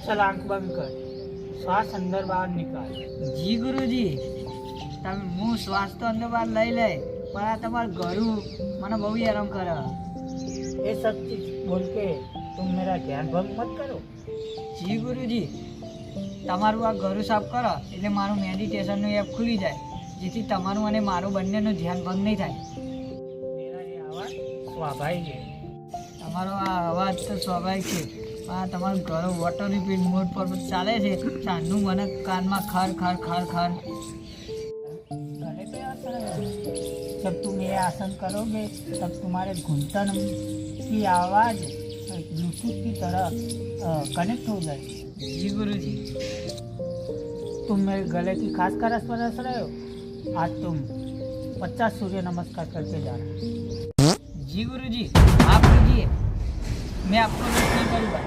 चल आंख बंद कर, श्वास अंदर बाहर निकाल। જી ગુરુજી, તમે હું શ્વાસ તો અંદર બહાર લઈ લે, પણ આ તમારું ગળું મને બહુ હેરાન કરે। ये सब चीज बोल के तुम मेरा ध्यान भंग मत करो। જી ગુરુજી, તમારું આ ગળું સાફ કરો એટલે મારું મેડિટેશનનું એપ ખુલી જાય, જેથી તમારું અને મારું બંનેનું ધ્યાન ભંગ નહીં થાય। मेरा ये आवाज स्वाभाविक है। તમારો આ અવાજ તો સ્વાભાવિક છે, પણ આ તમારું ગળું વોટર રિપીટ મોડ પર ચાલે છે, સાંજનું મને કાનમાં ખર ખર ખર ખર। गले पे आसन है। जब तुम ये आसन करोगे तब तुम्हारे घुटन की आवाज ब्लूटूथ की तरह कनेक्ट हो जाएगी। જી ગુરુજી, तुम मेरे गले की खास करस परस रहे हो। आज तुम 50 सूर्य नमस्कार करके जा रहे हो। જી ગુરુજી, आप कीजिए, मैं आपको नहीं करूँगा।